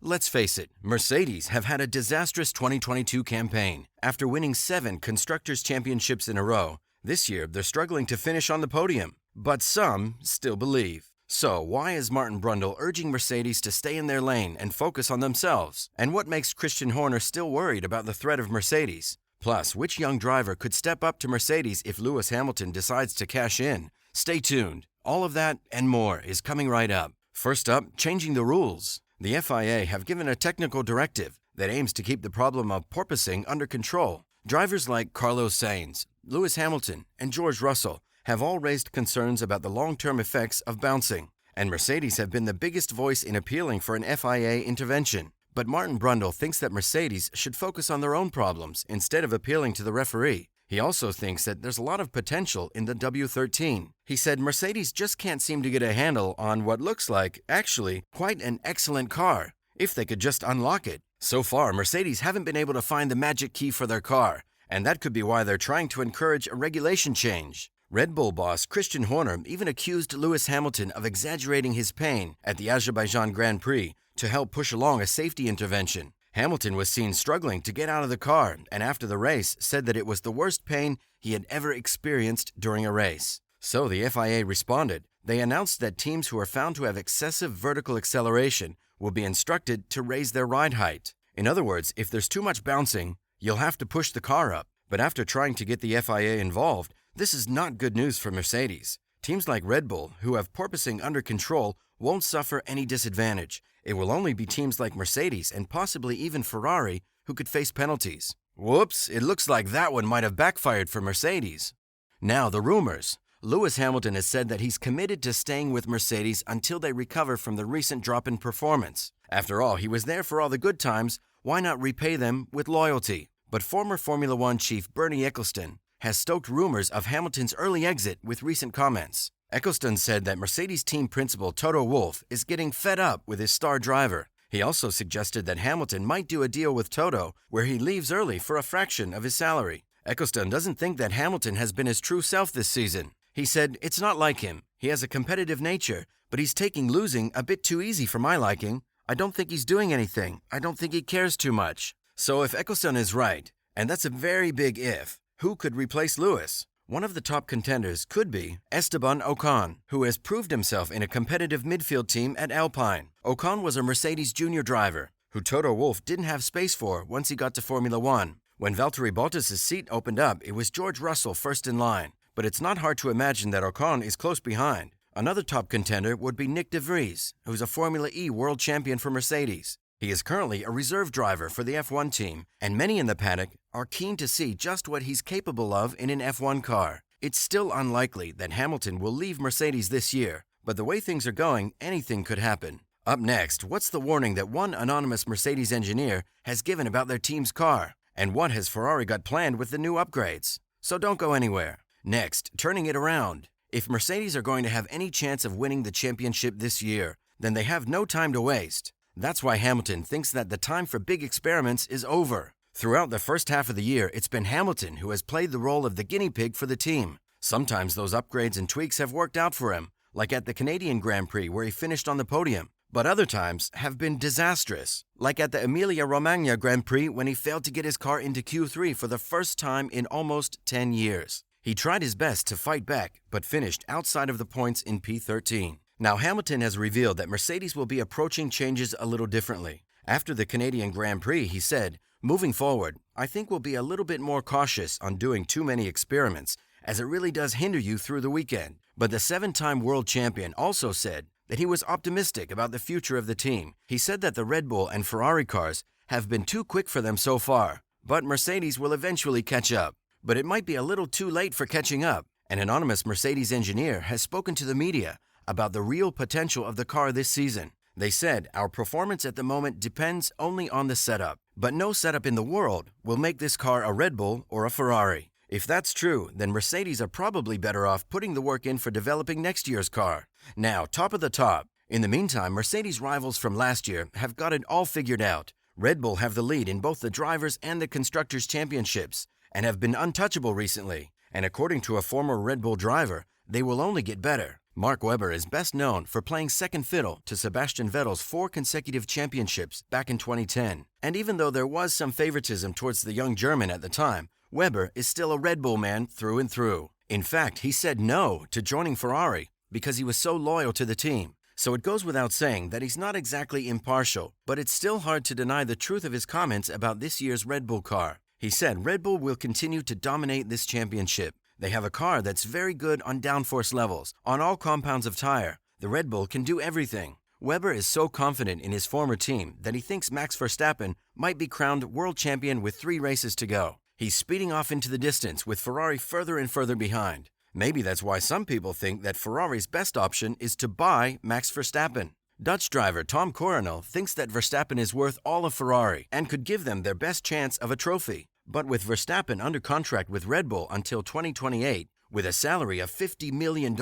Let's face it, Mercedes have had a disastrous 2022 campaign. After winning 7 Constructors' Championships in a row, this year they're struggling to finish on the podium. But some still believe. So why is Martin Brundle urging Mercedes to stay in their lane and focus on themselves? And what makes Christian Horner still worried about the threat of Mercedes? Plus, which young driver could step up to Mercedes if Lewis Hamilton decides to cash in? Stay tuned. All of that and more is coming right up. First up, changing the rules. The FIA have given a technical directive that aims to keep the problem of porpoising under control. Drivers like Carlos Sainz, Lewis Hamilton, and George Russell have all raised concerns about the long-term effects of bouncing, and Mercedes have been the biggest voice in appealing for an FIA intervention. But Martin Brundle thinks that Mercedes should focus on their own problems instead of appealing to the referee. He also thinks that there's a lot of potential in the W13. He said Mercedes just can't seem to get a handle on what looks like, actually, quite an excellent car, if they could just unlock it. So far, Mercedes haven't been able to find the magic key for their car, and that could be why they're trying to encourage a regulation change. Red Bull boss Christian Horner even accused Lewis Hamilton of exaggerating his pain at the Azerbaijan Grand Prix to help push along a safety intervention. Hamilton was seen struggling to get out of the car, and after the race said that it was the worst pain he had ever experienced during a race. So the FIA responded. They announced that teams who are found to have excessive vertical acceleration will be instructed to raise their ride height. In other words, if there's too much bouncing, you'll have to push the car up. But after trying to get the FIA involved, this is not good news for Mercedes. Teams like Red Bull, who have porpoising under control, won't suffer any disadvantage. It will only be teams like Mercedes and possibly even Ferrari who could face penalties. Whoops, it looks like that one might have backfired for Mercedes. Now the rumors. Lewis Hamilton has said that he's committed to staying with Mercedes until they recover from the recent drop in performance. After all, he was there for all the good times. Why not repay them with loyalty? But former Formula One chief Bernie Ecclestone has stoked rumors of Hamilton's early exit with recent comments. Ecclestone said that Mercedes team principal Toto Wolff is getting fed up with his star driver. He also suggested that Hamilton might do a deal with Toto where he leaves early for a fraction of his salary. Ecclestone doesn't think that Hamilton has been his true self this season. He said, "It's not like him. He has a competitive nature, but he's taking losing a bit too easy for my liking. I don't think he's doing anything. I don't think he cares too much." So if Ecclestone is right, and that's a very big if, who could replace Lewis? One of the top contenders could be Esteban Ocon, who has proved himself in a competitive midfield team at Alpine. Ocon was a Mercedes junior driver, who Toto Wolff didn't have space for once he got to Formula One. When Valtteri Bottas' seat opened up, it was George Russell first in line. But it's not hard to imagine that Ocon is close behind. Another top contender would be Nick de Vries, who's a Formula E world champion for Mercedes. He is currently a reserve driver for the F1 team, and many in the paddock are keen to see just what he's capable of in an F1 car. It's still unlikely that Hamilton will leave Mercedes this year, but the way things are going, anything could happen. Up next, what's the warning that one anonymous Mercedes engineer has given about their team's car? And what has Ferrari got planned with the new upgrades? So don't go anywhere. Next, turning it around. If Mercedes are going to have any chance of winning the championship this year, then they have no time to waste. That's why Hamilton thinks that the time for big experiments is over. Throughout the first half of the year, it's been Hamilton who has played the role of the guinea pig for the team. Sometimes those upgrades and tweaks have worked out for him, like at the Canadian Grand Prix where he finished on the podium. But other times have been disastrous, like at the Emilia-Romagna Grand Prix when he failed to get his car into Q3 for the first time in almost 10 years. He tried his best to fight back, but finished outside of the points in P13. Now Hamilton has revealed that Mercedes will be approaching changes a little differently. After the Canadian Grand Prix, he said, "Moving forward, I think we'll be a little bit more cautious on doing too many experiments, as it really does hinder you through the weekend." But the 7-time world champion also said that he was optimistic about the future of the team. He said that the Red Bull and Ferrari cars have been too quick for them so far, but Mercedes will eventually catch up. But it might be a little too late for catching up. An anonymous Mercedes engineer has spoken to the media about the real potential of the car this season. They said, "Our performance at the moment depends only on the setup, but no setup in the world will make this car a Red Bull or a Ferrari." If that's true, then Mercedes are probably better off putting the work in for developing next year's car. Now, top of the top. In the meantime, Mercedes rivals from last year have got it all figured out. Red Bull have the lead in both the Drivers' and the Constructors' Championships and have been untouchable recently. And according to a former Red Bull driver, they will only get better. Mark Webber is best known for playing second fiddle to Sebastian Vettel's 4 consecutive championships back in 2010. And even though there was some favoritism towards the young German at the time, Webber is still a Red Bull man through and through. In fact, he said no to joining Ferrari because he was so loyal to the team. So it goes without saying that he's not exactly impartial, but it's still hard to deny the truth of his comments about this year's Red Bull car. He said Red Bull will continue to dominate this championship. They have a car that's very good on downforce levels, on all compounds of tire. The Red Bull can do everything. Webber is so confident in his former team that he thinks Max Verstappen might be crowned world champion with 3 races to go. He's speeding off into the distance with Ferrari further and further behind. Maybe that's why some people think that Ferrari's best option is to buy Max Verstappen. Dutch driver Tom Coronel thinks that Verstappen is worth all of Ferrari and could give them their best chance of a trophy. But with Verstappen under contract with Red Bull until 2028, with a salary of $50 million,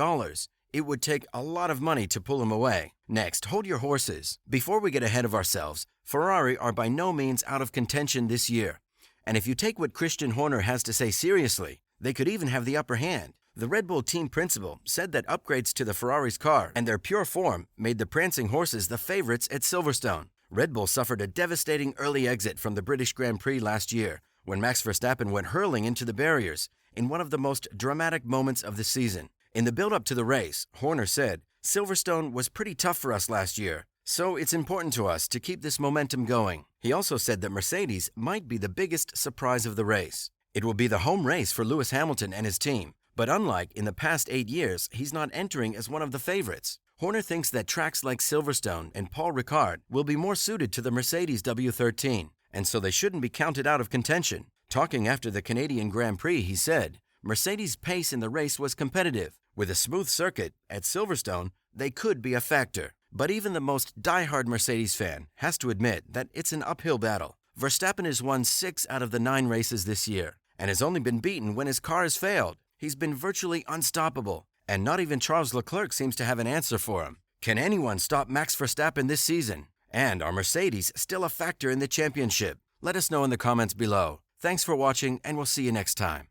it would take a lot of money to pull him away. Next, hold your horses. Before we get ahead of ourselves, Ferrari are by no means out of contention this year. And if you take what Christian Horner has to say seriously, they could even have the upper hand. The Red Bull team principal said that upgrades to the Ferrari's car and their pure form made the prancing horses the favorites at Silverstone. Red Bull suffered a devastating early exit from the British Grand Prix last year when Max Verstappen went hurling into the barriers in one of the most dramatic moments of the season. In the build-up to the race, Horner said, "Silverstone was pretty tough for us last year, so it's important to us to keep this momentum going." He also said that Mercedes might be the biggest surprise of the race. It will be the home race for Lewis Hamilton and his team. But unlike in the past 8 years, he's not entering as one of the favorites. Horner thinks that tracks like Silverstone and Paul Ricard will be more suited to the Mercedes W13, and so they shouldn't be counted out of contention. Talking after the Canadian Grand Prix, he said, "Mercedes' pace in the race was competitive. With a smooth circuit at Silverstone, they could be a factor. But even the most diehard Mercedes fan has to admit that it's an uphill battle. Verstappen has won 6 out of the 9 races this year, and has only been beaten when his car has failed. He's been virtually unstoppable, and not even Charles Leclerc seems to have an answer for him. Can anyone stop Max Verstappen this season? And are Mercedes still a factor in the championship? Let us know in the comments below. Thanks for watching, and we'll see you next time."